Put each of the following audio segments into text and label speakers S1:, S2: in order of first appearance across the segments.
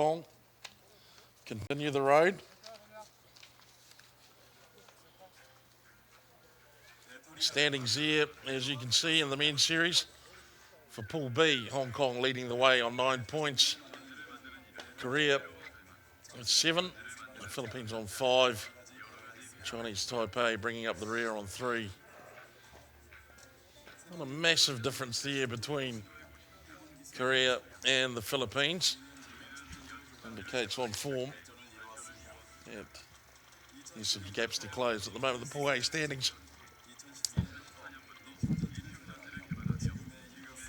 S1: Kong continue the road. Standings there, as you can see in the men's series. For Pool B, Hong Kong leading the way on 9 points. Korea at 7, the Philippines on 5. Chinese Taipei bringing up the rear on 3. Not a massive difference there between Korea and the Philippines. Indicates on form. There's some gaps to close at the moment. The Pool A standings.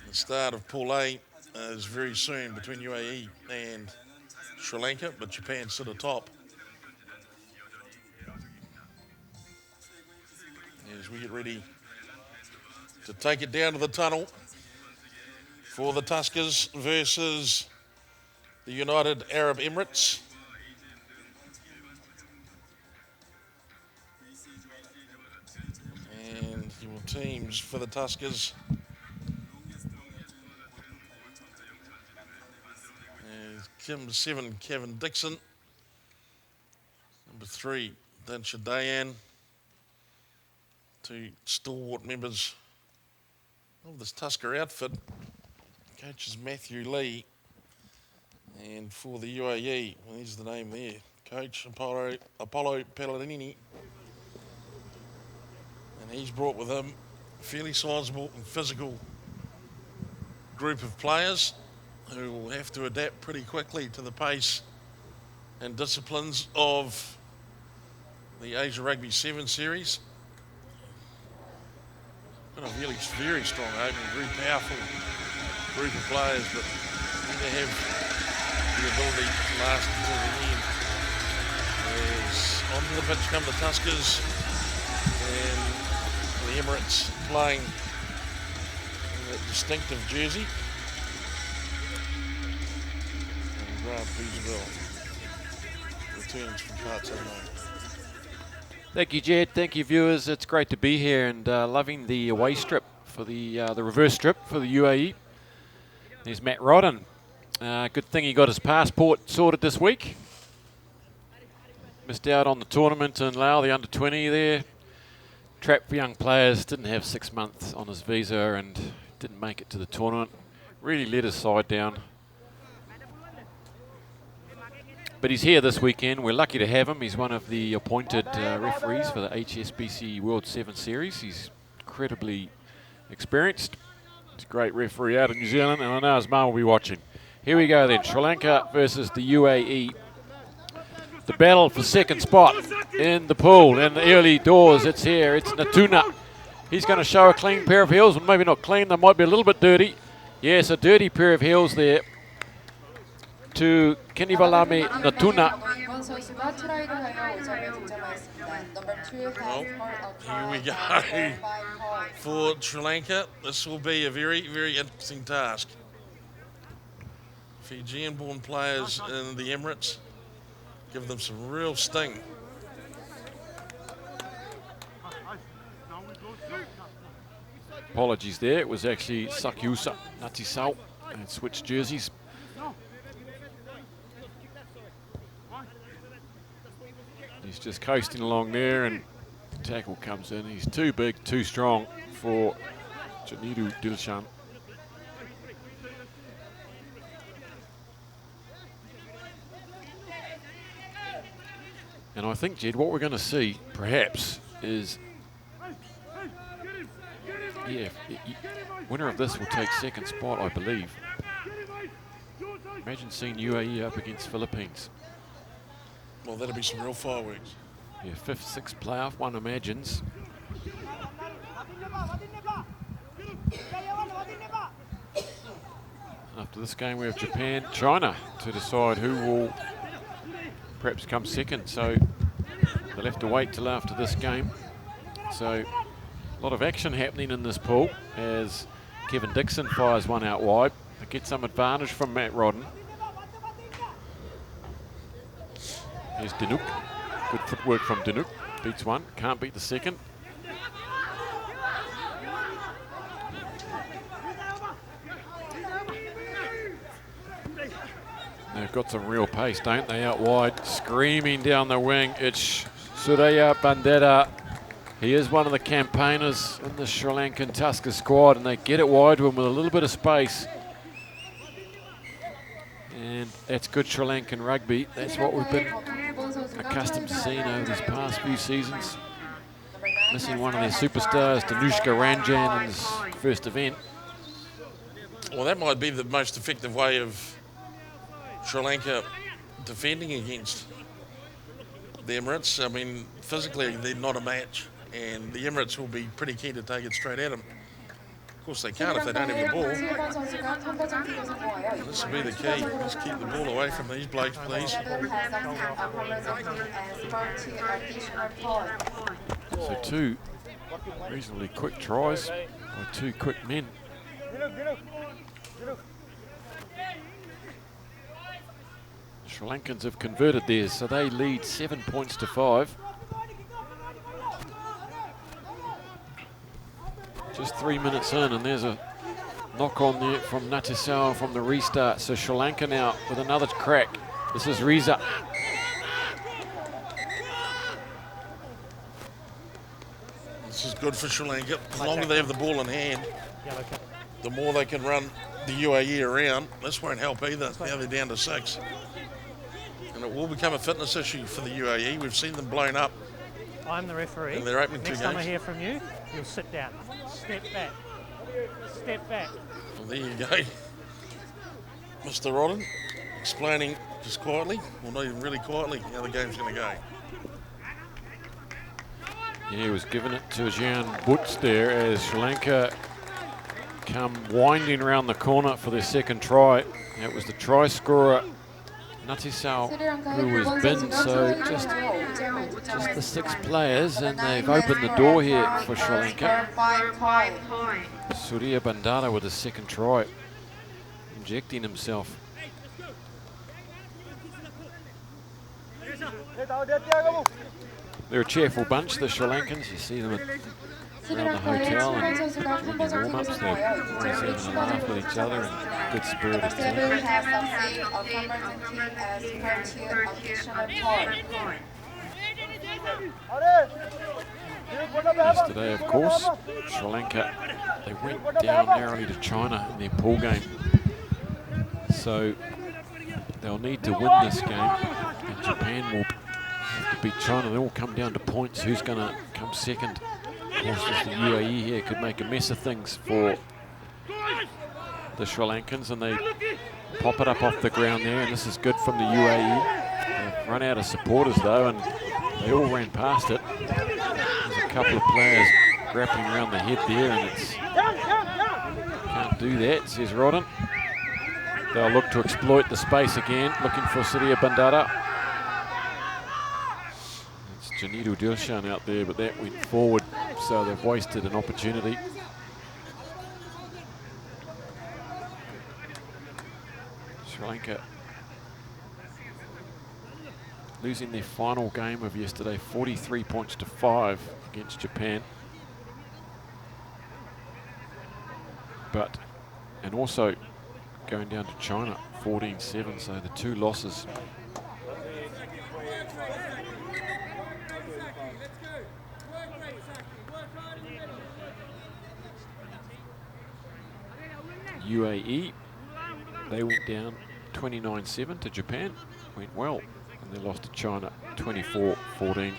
S1: The start of Pool A is very soon between UAE and Sri Lanka, but Japan sit atop. As we get ready to take it down to the tunnel for the Tuskers versus the United Arab Emirates. And your teams for the Tuskers. Kim 7, Kevin Dixon. Number 3, Dansha Dayan. 2 stalwart members of this Tusker outfit. Coach is Matthew Lee. And for the UAE, well, there's the name there. Coach Apollo Palladini. And he's brought with him a fairly sizable and physical group of players who will have to adapt pretty quickly to the pace and disciplines of the Asia Rugby 7 series. Got a really very strong opening, very powerful group of players, but they have the ability to last until the end. As onto the pitch come the Tuskers and the Emirates playing in that distinctive jersey. And Grant Beesville returns from parts unknown.
S2: Thank you, Jed. Thank you, viewers. It's great to be here and loving the away strip for the reverse strip for the UAE. There's Matt Rodden. Good thing he got his passport sorted this week. Missed out on the tournament in Laos, the under-20 there. Trapped for young players. Didn't have 6 months on his visa and didn't make it to the tournament. Really let his side down. But he's here this weekend. We're lucky to have him. He's one of the appointed referees for the HSBC World 7 Series. He's incredibly experienced. He's a great referee out of New Zealand, and I know his mum will be watching. Here we go then, Sri Lanka versus the UAE. The battle for second spot in the pool, in the early doors. It's here, it's Natuna. He's going to show a clean pair of heels, well, maybe not clean, they might be a little bit dirty. Yes, a dirty pair of heels there to Kenivalame Natuna.
S1: Well, here we go for Sri Lanka. This will be a very, very interesting task. Fijian-born players in the Emirates give them some real sting.
S2: Apologies there, it was actually Sakyusa Natisau and switched jerseys. He's just coasting along there and tackle comes in. He's too big, too strong for Janiru Dilshan. And I think, Jed, what we're going to see, perhaps, is winner of this will take second spot, I believe. Imagine seeing UAE up against Philippines.
S1: Well, that'll be some real fireworks.
S2: Yeah, 5th, 6th playoff, one imagines. After this game, we have Japan, China to decide who will perhaps come second. So they'll have to wait till after this game. So a lot of action happening in this pool as Kevin Dixon fires one out wide. They get some advantage from Matt Rodden. Here's Dinuk. Good footwork from Dinuk. Beats one, can't beat the second. They've got some real pace, don't they, out wide. Screaming down the wing, it's Surya Bandera. He is one of the campaigners in the Sri Lankan Tusker squad, and they get it wide to him with a little bit of space. And that's good Sri Lankan rugby. That's what we've been accustomed to seeing over these past few seasons. Missing one of their superstars, Danushka Ranjan, in his first event.
S1: Well, that might be the most effective way of Sri Lanka defending against the Emirates. I mean, physically, they're not a match, and the Emirates will be pretty keen to take it straight at them. Of course, they can't if they don't have the ball. This will be the key. Just keep the ball away from these blokes, please.
S2: So 2 reasonably quick tries by 2 quick men. The Sri Lankans have converted theirs, so they lead 7 points to 5. Just 3 minutes in, and there's a knock on there from Natisau from the restart. So Sri Lanka now with another crack. This is Riza.
S1: This is good for Sri Lanka. The longer they have the ball in hand, the more they can run the UAE around. This won't help either. Now they're down to 6. And it will become a fitness issue for the UAE. We've seen them blown up.
S3: I'm the referee.
S1: In their opening
S3: Next
S1: 2
S3: time
S1: games.
S3: I hear from you, you'll sit down. Step back. Step back.
S1: Well, there you go. Mr. Rodden explaining just quietly, well, not even really quietly, how the game's going to go.
S2: Yeah, he was giving it to Jan Butz there as Sri Lanka come winding around the corner for their second try. It was the try scorer, Natisau, who was binned, so just the 6 players, and they've opened the door here for Sri Lanka. Surya Bandara with his second try, injecting himself. They're a cheerful bunch, the Sri Lankans. You see them around the hotel and during the warm-ups. They're always having a laugh with each other and good spirited team. Yesterday, of course, Sri Lanka, they went down narrowly to China in their pool game. So they'll need to win this game, and Japan will have to beat China. They all come down to points. Who's going to come second? Of course, there's the UAE here, could make a mess of things for the Sri Lankans, and they pop it up off the ground there, and this is good from the UAE. They've run out of supporters though, and they all ran past it. There's a couple of players grappling around the head there, and it's can't do that, says Rodden. They'll look to exploit the space again, looking for Surya Bandara. It's Janidu Dilshan out there, but that went forward, so they've wasted an opportunity. Sri Lanka losing their final game of yesterday, 43 points to 5 against Japan. And also going down to China, 14-7, so the 2 losses. UAE, they went down 29-7 to Japan, went well, and they lost to China 24-14.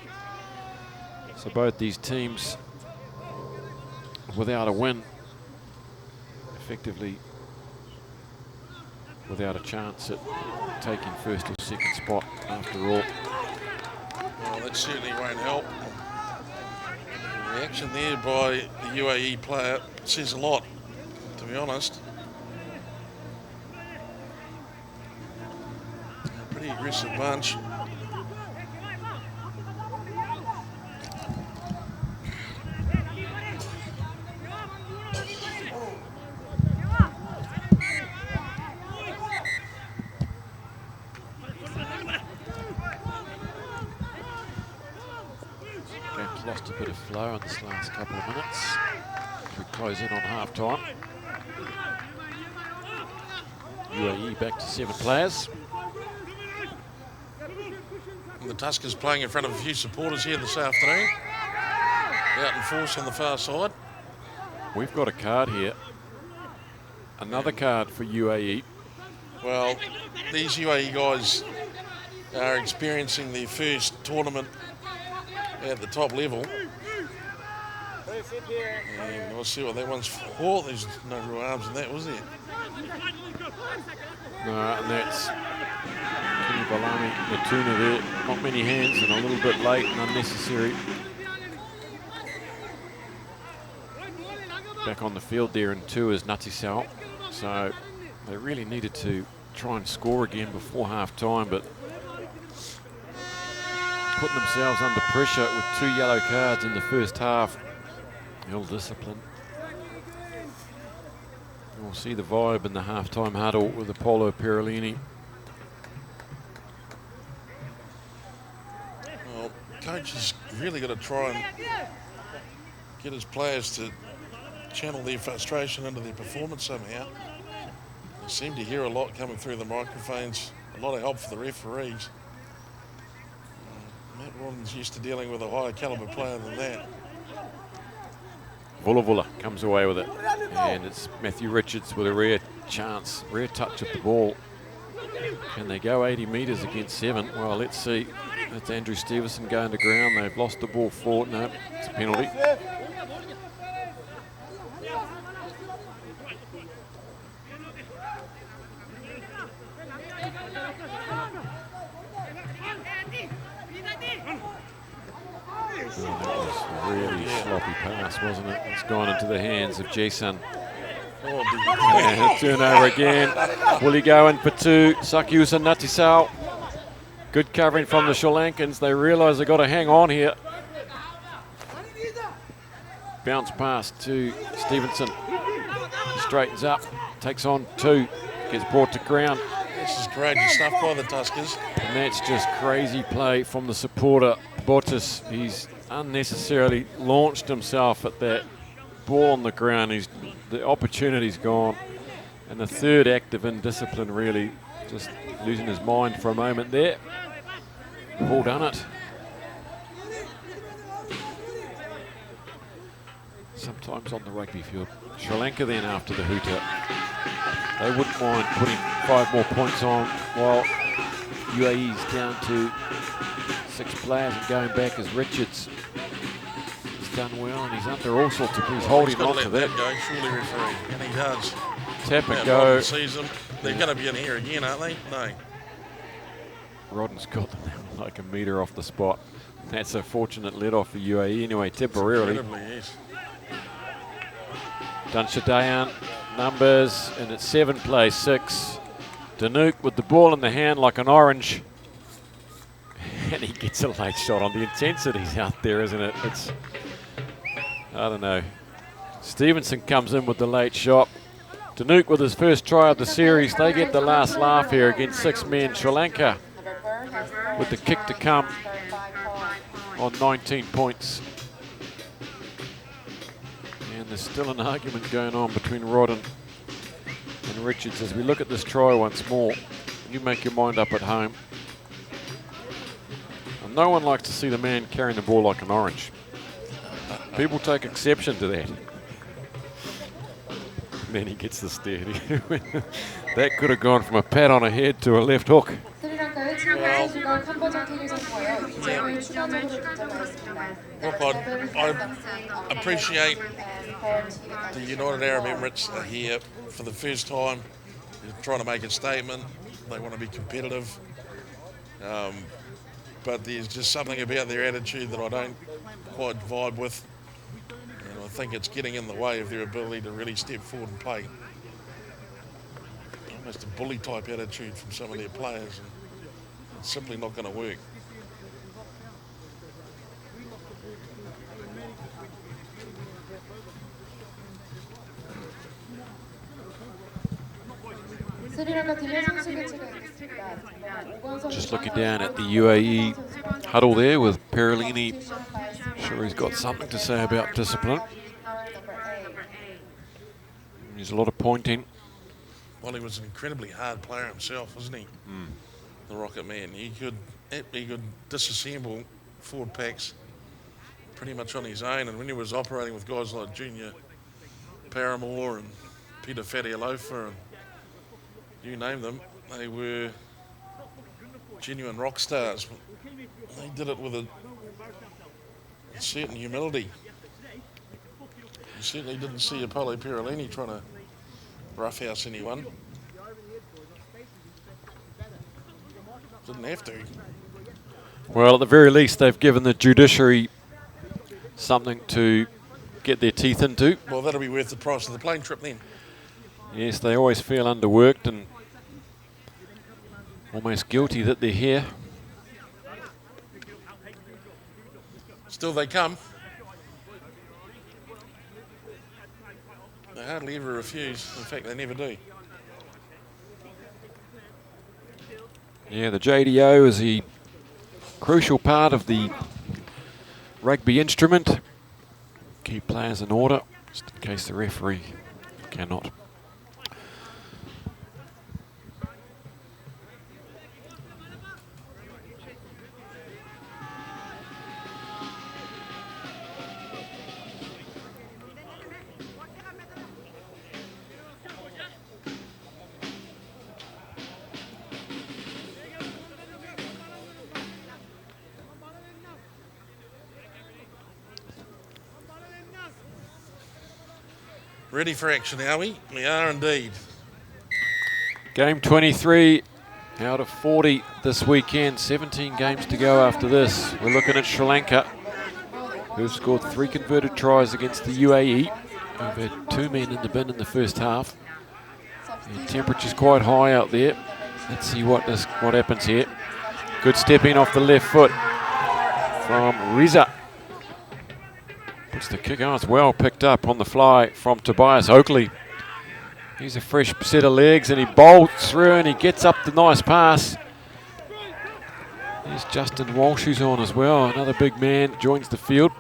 S2: So both these teams without a win, effectively without a chance at taking first or second spot after all.
S1: Well, that certainly won't help. The reaction there by the UAE player says a lot, to be honest. A pretty aggressive bunch.
S2: Lost a bit of flow in this last couple of minutes. We close in on half time. UAE back to 7 players.
S1: And the Tuskers playing in front of a few supporters here this afternoon. Out in force on the far side.
S2: We've got a card here. Another card for UAE.
S1: Well, these UAE guys are experiencing their first tournament at the top level. And we'll see what that one's for. There's no real arms in that, was there?
S2: No, and that's Kenny Balami, Natuna there. Not many hands and a little bit late and unnecessary. Back on the field there in 2 is Natisau. So they really needed to try and score again before half time, but putting themselves under pressure with 2 yellow cards in the first half. Ill discipline. We'll see the vibe in the half-time huddle with Apollo Perolini.
S1: Well, coach has really got to try and get his players to channel their frustration into their performance somehow. You seem to hear a lot coming through the microphones, a lot of help for the referees. Matt Ron's used to dealing with a higher caliber player than that.
S2: Vula comes away with it, and it's Matthew Richards with a rare chance, rare touch of the ball. Can they go 80 metres against 7? Well, let's see. That's Andrew Stevenson going to ground. They've lost the ball 4. No, it's a penalty. Really sloppy pass, wasn't it? It's gone into the hands of Jason. And turnover again. Will he go in for 2? Sakiusa Natisau. Good covering from the Sri Lankans. They realise they've got to hang on here. Bounce pass to Stevenson. Straightens up. Takes on 2. Gets brought to ground.
S1: This is courageous stuff by the Tuskers.
S2: And that's just crazy play from the supporter, Bottas. He's unnecessarily launched himself at that ball on the ground. The opportunity's gone. And the third act of indiscipline, really just losing his mind for a moment there. All done it. Sometimes on the rugby field. Sri Lanka then after the hooter. They wouldn't mind putting 5 more points on while UAE's down to 6 players and going back as Richards has done well, and he's under all sorts of, he's holding on to that.
S1: Go, surely referee, and he does.
S2: Tap and go.
S1: Sees them. They're going to be in here again, aren't they? No.
S2: Rodden's got them like a metre off the spot. That's a fortunate let off for UAE anyway, temporarily.
S1: Yes.
S2: Dunshadayan, numbers, and it's 7 plays 6. Danuk with the ball in the hand like an orange. And he gets a late shot on. The intensity's out there, isn't it? It's, I don't know. Stevenson comes in with the late shot. Danuk with his first try of the series. They get the last laugh here against 6 men. Sri Lanka with the kick to come on 19 points. And there's still an argument going on between Rodden and Richards as we look at this try once more. You make your mind up at home. And no one likes to see the man carrying the ball like an orange. People take exception to that. And then he gets the stare. That could have gone from a pat on a head to a left hook.
S1: Look, I appreciate the United Arab Emirates are here for the first time. They're trying to make a statement. They want to be competitive. But there's just something about their attitude that I don't quite vibe with. And I think it's getting in the way of their ability to really step forward and play. Almost a bully type attitude from some of their players. And it's simply not going to work.
S2: Just looking down at the UAE huddle there with Perolini. Sure, he's got something to say about discipline. There's a lot of pointing.
S1: Well, he was an incredibly hard player himself, wasn't he? the Rocket Man. He could disassemble forward packs pretty much on his own, and when he was operating with guys like Junior Paramore and Peter Fatialofa and you name them, they were genuine rock stars. They did it with a certain humility. You certainly didn't see Apollo Perolini trying to roughhouse anyone. Didn't have to.
S2: Well, at the very least, they've given the judiciary something to get their teeth into.
S1: Well, that'll be worth the price of the plane trip then.
S2: Yes, they always feel underworked and almost guilty that they're here.
S1: Still they come. They hardly ever refuse. In fact, they never do.
S2: Yeah, the JDO is a crucial part of the rugby instrument. Keep players in order, just in case the referee cannot.
S1: Ready for action, are we? We are indeed.
S2: Game 23 out of 40 this weekend. 17 games to go after this. We're looking at Sri Lanka, who've scored 3 converted tries against the UAE. We've had 2 men in the bin in the first half. The temperature's quite high out there. Let's see what happens here. Good step in off the left foot from Riza. Puts the kick on. It's well picked up on the fly from Tobias Oakley. He's a fresh set of legs and he bolts through and he gets up the nice pass. There's Justin Walsh who's on as well. Another big man joins the field.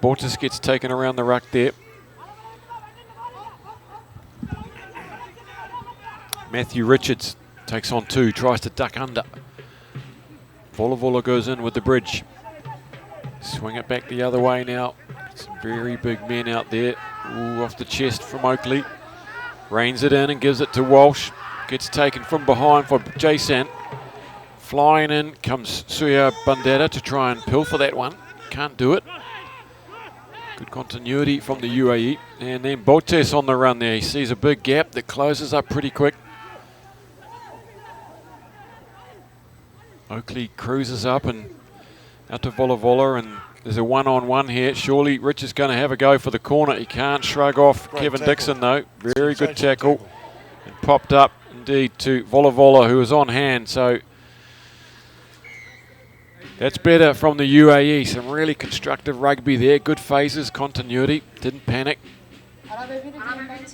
S2: Bortis gets taken around the ruck there. Matthew Richards takes on 2, tries to duck under. Vola goes in with the bridge. Swing it back the other way now. Some very big men out there. Ooh, off the chest from Oakley. Reins it in and gives it to Walsh. Gets taken from behind for Jason. Flying in comes Suya Bandera to try and pilfer that one. Can't do it. Good continuity from the UAE. And then Botes on the run there. He sees a big gap that closes up pretty quick. Oakley cruises up and out to Vola and there's a one-on-one here. Surely Rich is going to have a go for the corner. He can't shrug off Kevin Dixon though. Very good tackle. And popped up indeed to Vola who was on hand. So that's better from the UAE. Some really constructive rugby there. Good phases, continuity. Didn't panic.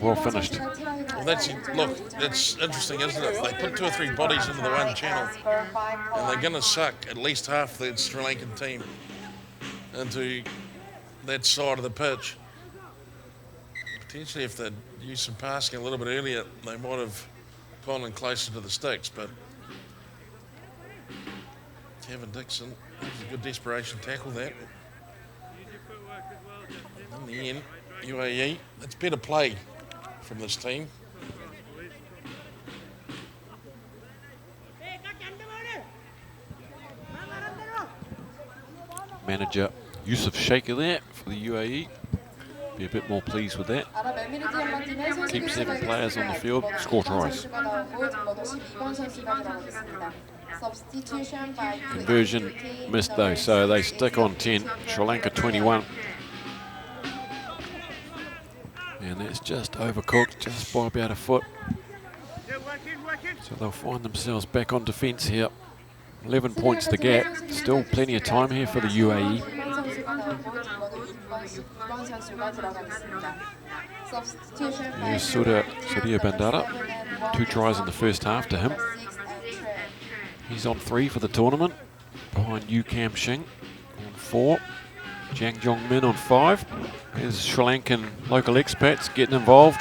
S2: Well finished.
S1: Well, that's interesting, isn't it? They put 2 or 3 bodies into the one channel and they're going to suck at least half the Sri Lankan team into that side of the pitch. Potentially if they'd used some passing a little bit earlier, they might have gone in closer to the sticks, but Kevin Dixon, that was a good desperation tackle that. In the end, UAE, that's better play from this team.
S2: Manager Yusuf Shaker there for the UAE. Be a bit more pleased with that. Keep 7 players on the field, score tries. Conversion missed though, so they stick on 10. Sri Lanka 21. And that's just overcooked, just by about a foot. So they'll find themselves back on defence here. 11 points the gap. Still plenty of time here for the UAE. Here's Surya Bandara. 2 tries in the first half to him. He's on 3 for the tournament. Behind Yu Kam Shing on 4. Jang Jong Min on 5. There's Sri Lankan local expats getting involved.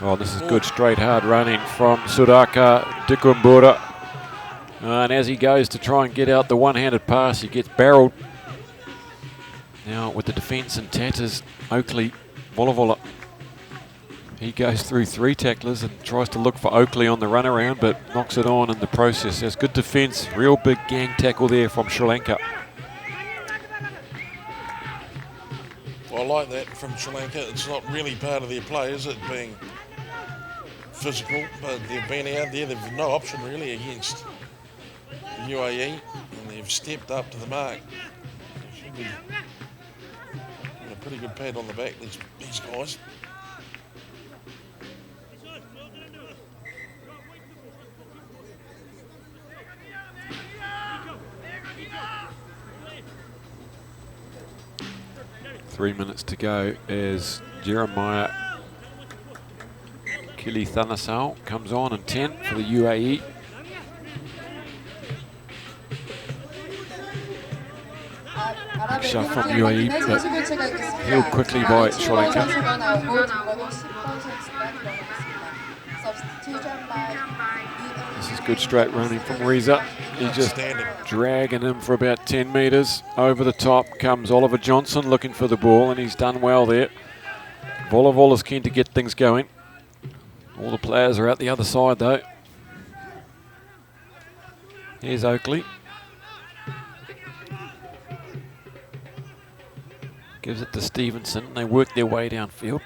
S2: Oh, this is good straight hard running from Suraka Dikumbura. And as he goes to try and get out the one-handed pass, he gets barreled. Now with the defence in tatters, Oakley, Volavola. He goes through 3 tacklers and tries to look for Oakley on the run around, but knocks it on in the process. There's good defence, real big gang tackle there from Sri Lanka.
S1: I like that from Sri Lanka. It's not really part of their play, is it, being physical, but they've been out there. They've no option really against the UAE, and they've stepped up to the mark. They should be getting a pretty good pat on the back, these guys.
S2: Three minutes to go as Jeremiah Kilithanasau comes on in 10 for the UAE. Big shot from UAE, but healed quickly by Sri Lanka. This is good straight running from Reza. He's just dragging him for about 10 metres. Over the top comes Oliver Johnson looking for the ball, and he's done well there. Volavola's keen to get things going. All the players are out the other side though. Here's Oakley. Gives it to Stevenson. They work their way downfield.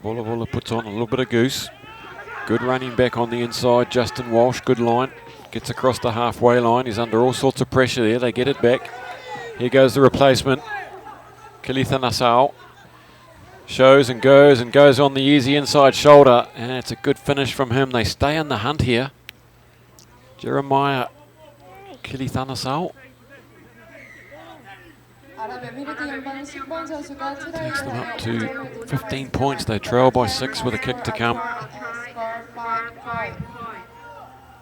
S2: Volavola puts on a little bit of goose. Good running back on the inside. Justin Walsh, good line. Gets across the halfway line. He's under all sorts of pressure there. They get it back. Here goes the replacement. Kilithanasau. Shows and goes on the easy inside shoulder. And it's a good finish from him. They stay in the hunt here. Jeremiah Kilithanasau takes them up to 15 points. They trail by 6 with a kick to come.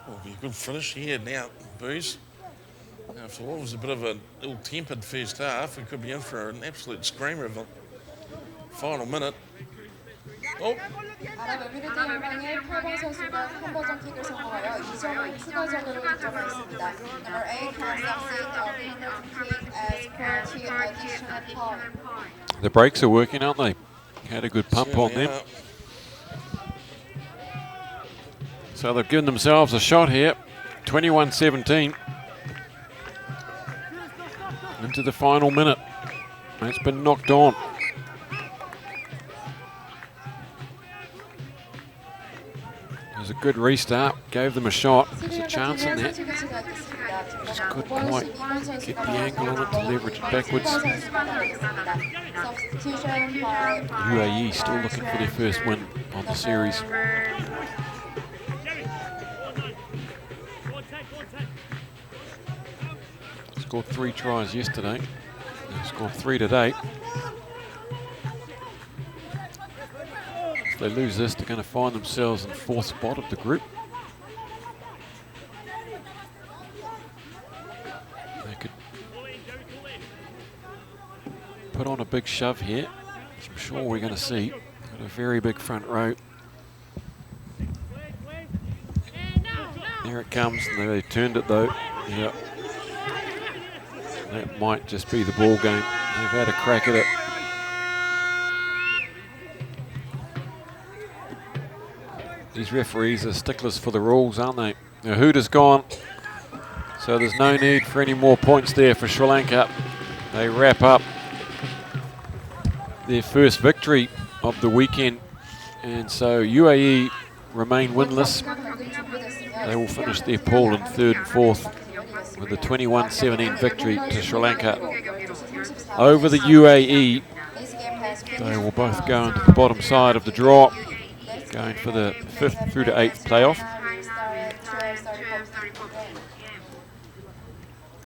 S1: Will be a good finish here now, Booze. After what was a bit of an ill-tempered first half, we could be in for an absolute screamer of the final minute. Oh!
S2: The brakes are working, aren't they? Had a good pump on them. So they've given themselves a shot here. 21-17. Into the final minute. It's been knocked on. There's a good restart, gave them a shot. There's a chance in there. Just couldn't quite get the angle on it to leverage it backwards. UAE still looking for their first win on the series. Scored 3 tries yesterday. They scored 3 today. If they lose this, they're going to find themselves in 4th spot of the group. They could put on a big shove here, which I'm sure we're going to see. Got a very big front row. There it comes, and they turned it though. Yep. That might just be the ball game. They've had a crack at it. These referees are sticklers for the rules, aren't they? The hoot is gone, so there's no need for any more points there for Sri Lanka. They wrap up their first victory of the weekend, and so UAE remain winless. They will finish their pool in 3rd and 4th with a 21-17 victory to Sri Lanka. Over the UAE, they will both go into the bottom side of the draw, going for the 5th through to 8th playoff.